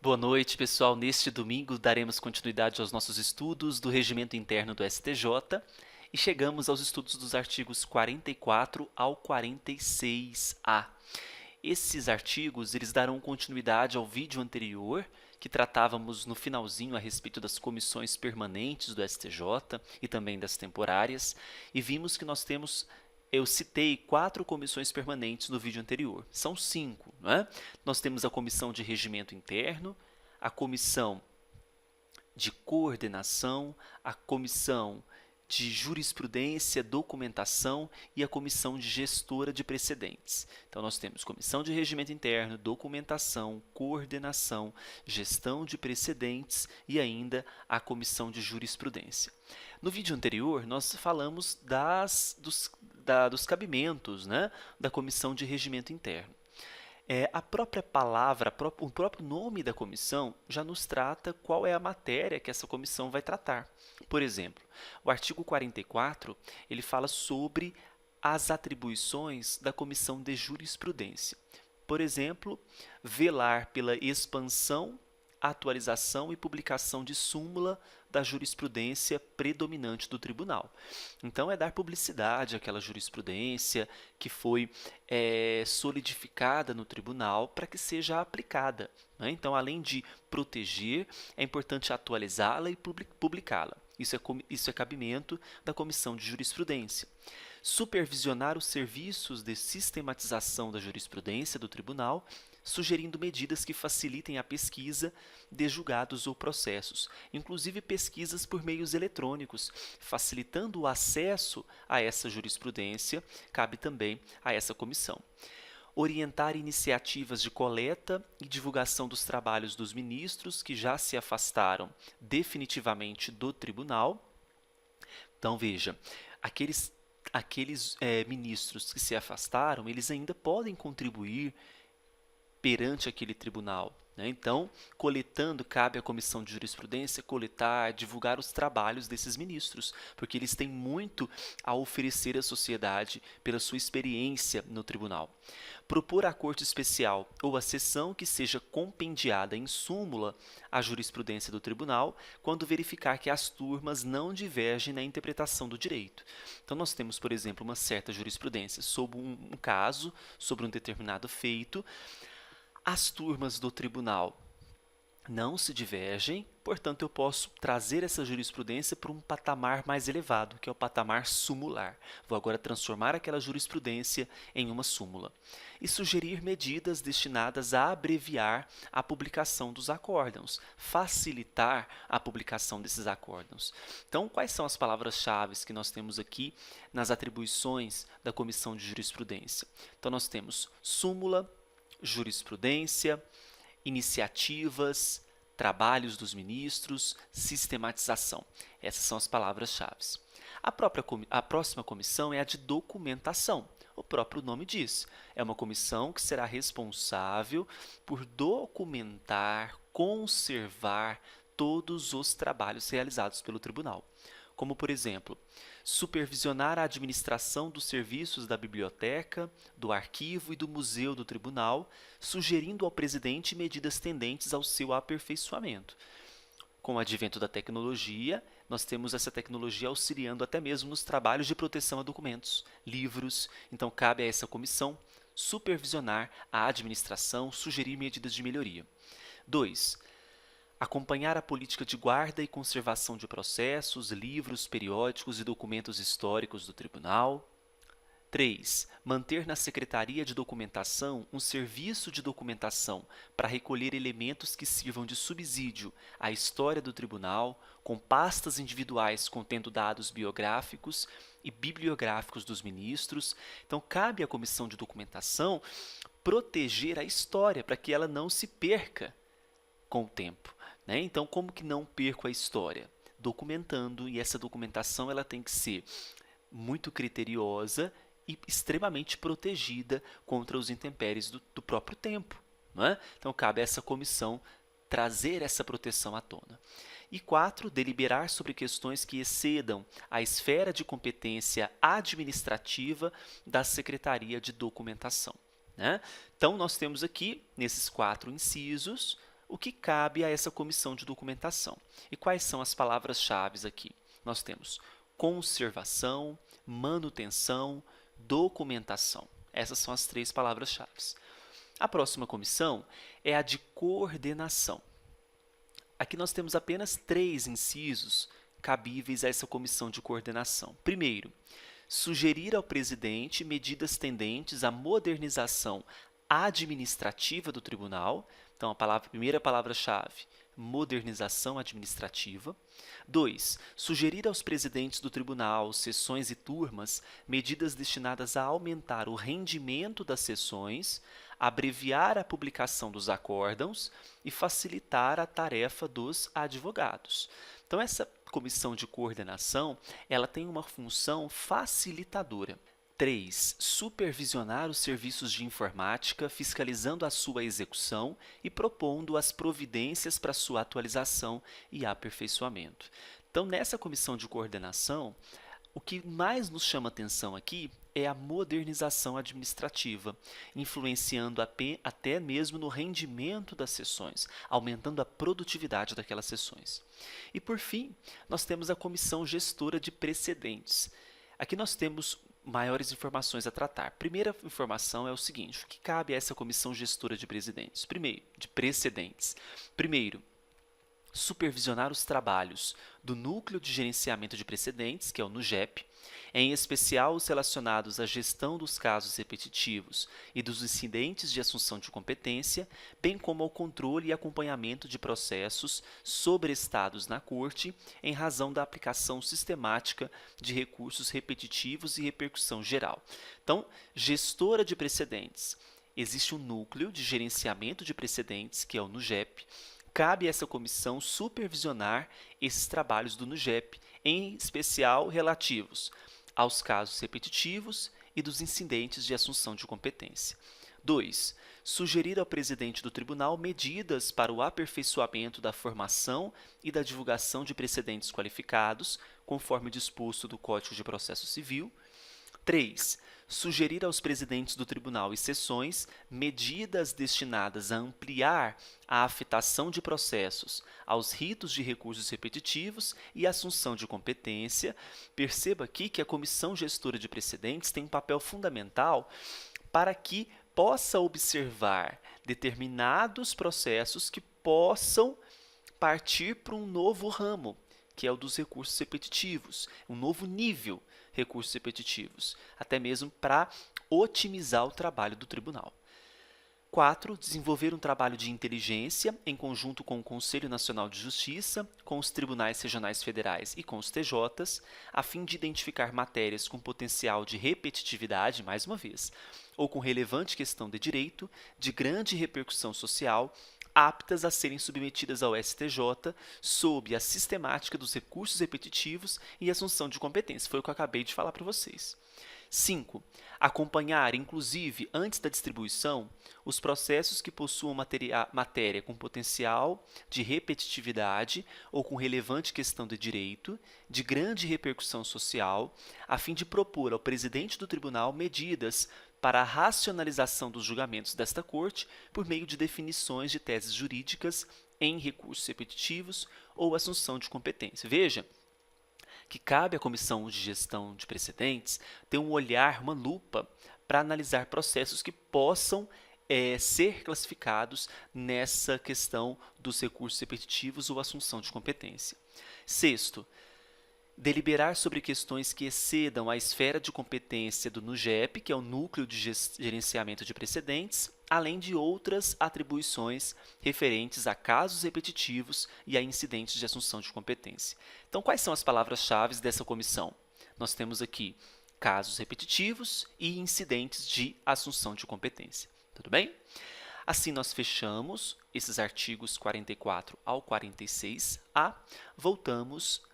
Boa noite, pessoal. Neste domingo daremos continuidade aos nossos estudos do Regimento Interno do STJ e chegamos aos estudos dos artigos 44 ao 46A. Esses artigos eles darão continuidade ao vídeo anterior, que tratávamos no finalzinho a respeito das comissões permanentes do STJ e também das temporárias, e vimos que eu citei 4 comissões permanentes no vídeo anterior. São 5, não é? Nós temos a comissão de regimento interno, a comissão de coordenação, a comissão de jurisprudência, documentação e a comissão de gestora de precedentes. Então, nós temos comissão de regimento interno, documentação, coordenação, gestão de precedentes e ainda a comissão de jurisprudência. No vídeo anterior, nós falamos dos cabimentos, né, da comissão de regimento interno. A própria palavra, o próprio nome da comissão já nos trata qual é a matéria que essa comissão vai tratar. Por exemplo, o artigo 44, ele fala sobre as atribuições da comissão de jurisprudência. Por exemplo, velar pela expansão, atualização e publicação de súmula da jurisprudência predominante do tribunal. Então, é dar publicidade àquela jurisprudência que foi solidificada no tribunal para que seja aplicada, né? Então, além de proteger, é importante atualizá-la e publicá-la. Isso é cabimento da comissão de jurisprudência. Supervisionar os serviços de sistematização da jurisprudência do tribunal, sugerindo medidas que facilitem a pesquisa de julgados ou processos, inclusive pesquisas por meios eletrônicos, facilitando o acesso a essa jurisprudência, cabe também a essa comissão. Orientar iniciativas de coleta e divulgação dos trabalhos dos ministros que já se afastaram definitivamente do tribunal. Então, veja, aqueles ministros que se afastaram, eles ainda podem contribuir perante aquele tribunal, né? Então, cabe à comissão de jurisprudência coletar, divulgar os trabalhos desses ministros, porque eles têm muito a oferecer à sociedade pela sua experiência no tribunal. Propor à corte especial ou à seção que seja compendiada em súmula a jurisprudência do tribunal, quando verificar que as turmas não divergem na interpretação do direito. Então, nós temos, por exemplo, uma certa jurisprudência sobre um caso, sobre um determinado feito. As turmas do tribunal não se divergem, portanto, eu posso trazer essa jurisprudência para um patamar mais elevado, que é o patamar sumular. Vou agora transformar aquela jurisprudência em uma súmula. E sugerir medidas destinadas a abreviar a publicação dos acórdãos, facilitar a publicação desses acórdãos. Então, quais são as palavras-chave que nós temos aqui nas atribuições da comissão de jurisprudência? Então, nós temos súmula, jurisprudência, iniciativas, trabalhos dos ministros, sistematização. Essas são as palavras-chave. A próxima comissão é a de documentação. O próprio nome diz, é uma comissão que será responsável por documentar, conservar todos os trabalhos realizados pelo tribunal. Como, por exemplo, supervisionar a administração dos serviços da biblioteca, do arquivo e do museu do tribunal, sugerindo ao presidente medidas tendentes ao seu aperfeiçoamento. Com o advento da tecnologia, nós temos essa tecnologia auxiliando até mesmo nos trabalhos de proteção a documentos, livros. Então, cabe a essa comissão supervisionar a administração, sugerir medidas de melhoria. 2. Acompanhar a política de guarda e conservação de processos, livros, periódicos e documentos históricos do tribunal. 3. Manter na Secretaria de Documentação um serviço de documentação para recolher elementos que sirvam de subsídio à história do tribunal, com pastas individuais contendo dados biográficos e bibliográficos dos ministros. Então, cabe à Comissão de Documentação proteger a história para que ela não se perca com o tempo, né? Então, como que não perco a história? Documentando, e essa documentação ela tem que ser muito criteriosa e extremamente protegida contra os intempéries do próprio tempo, não é? Então, cabe a essa comissão trazer essa proteção à tona. E 4, deliberar sobre questões que excedam a esfera de competência administrativa da Secretaria de Documentação, né? Então, nós temos aqui, nesses 4 incisos, o que cabe a essa comissão de documentação. E quais são as palavras-chave aqui? Nós temos conservação, manutenção, documentação. Essas são as 3 palavras-chave. A próxima comissão é a de coordenação. Aqui nós temos apenas 3 incisos cabíveis a essa comissão de coordenação. Primeiro, sugerir ao presidente medidas tendentes à modernização administrativa do tribunal. Então, a primeira palavra-chave, modernização administrativa. 2. Sugerir aos presidentes do tribunal, sessões e turmas, medidas destinadas a aumentar o rendimento das sessões, abreviar a publicação dos acórdãos e facilitar a tarefa dos advogados. Então, essa comissão de coordenação, ela tem uma função facilitadora. 3. Supervisionar os serviços de informática, fiscalizando a sua execução e propondo as providências para sua atualização e aperfeiçoamento. Então, nessa comissão de coordenação, o que mais nos chama atenção aqui é a modernização administrativa, influenciando até mesmo no rendimento das sessões, aumentando a produtividade daquelas sessões. E, por fim, nós temos a comissão gestora de precedentes. Aqui nós temos maiores informações a tratar. Primeira informação é o seguinte: o que cabe a essa comissão gestora de precedentes? Primeiro, supervisionar os trabalhos do Núcleo de Gerenciamento de Precedentes, que é o NUGEP, em especial os relacionados à gestão dos casos repetitivos e dos incidentes de assunção de competência, bem como ao controle e acompanhamento de processos sobrestados na Corte em razão da aplicação sistemática de recursos repetitivos e repercussão geral. Então, gestora de precedentes. Existe um Núcleo de Gerenciamento de Precedentes, que é o NUGEP. Cabe a essa comissão supervisionar esses trabalhos do NUGEP, em especial relativos aos casos repetitivos e dos incidentes de assunção de competência. 2. Sugerir ao presidente do tribunal medidas para o aperfeiçoamento da formação e da divulgação de precedentes qualificados, conforme disposto do Código de Processo Civil. 3. Sugerir aos presidentes do tribunal e sessões medidas destinadas a ampliar a afetação de processos aos ritos de recursos repetitivos e assunção de competência. Perceba aqui que a comissão gestora de precedentes tem um papel fundamental para que possa observar determinados processos que possam partir para um novo ramo, que é o dos recursos repetitivos, um novo nível recursos repetitivos, até mesmo para otimizar o trabalho do tribunal. 4. Desenvolver um trabalho de inteligência em conjunto com o Conselho Nacional de Justiça, com os tribunais regionais federais e com os TJs, a fim de identificar matérias com potencial de repetitividade, mais uma vez, ou com relevante questão de direito, de grande repercussão social, aptas a serem submetidas ao STJ sob a sistemática dos recursos repetitivos e assunção de competência. Foi o que eu acabei de falar para vocês. 5. Acompanhar, inclusive, antes da distribuição, os processos que possuam matéria com potencial de repetitividade ou com relevante questão de direito, de grande repercussão social, a fim de propor ao presidente do tribunal medidas para a racionalização dos julgamentos desta Corte por meio de definições de teses jurídicas em recursos repetitivos ou assunção de competência. Veja que cabe à Comissão de Gestão de Precedentes ter um olhar, uma lupa, para analisar processos que possam ser classificados nessa questão dos recursos repetitivos ou assunção de competência. 6. Deliberar sobre questões que excedam a esfera de competência do NUGEP, que é o Núcleo de Gerenciamento de Precedentes, além de outras atribuições referentes a casos repetitivos e a incidentes de assunção de competência. Então, quais são as palavras-chave dessa comissão? Nós temos aqui casos repetitivos e incidentes de assunção de competência. Tudo bem? Assim, nós fechamos esses artigos 44 ao 46A. Voltamos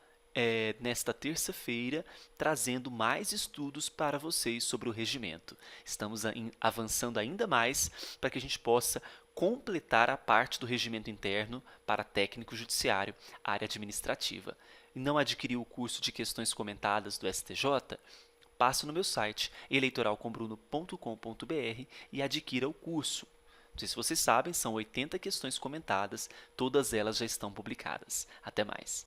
nesta terça-feira, trazendo mais estudos para vocês sobre o regimento. Estamos avançando ainda mais para que a gente possa completar a parte do regimento interno para técnico judiciário, área administrativa. E não adquiriu o curso de questões comentadas do STJ? Passe no meu site, eleitoralcombruno.com.br e adquira o curso. Não sei se vocês sabem, são 80 questões comentadas, todas elas já estão publicadas. Até mais!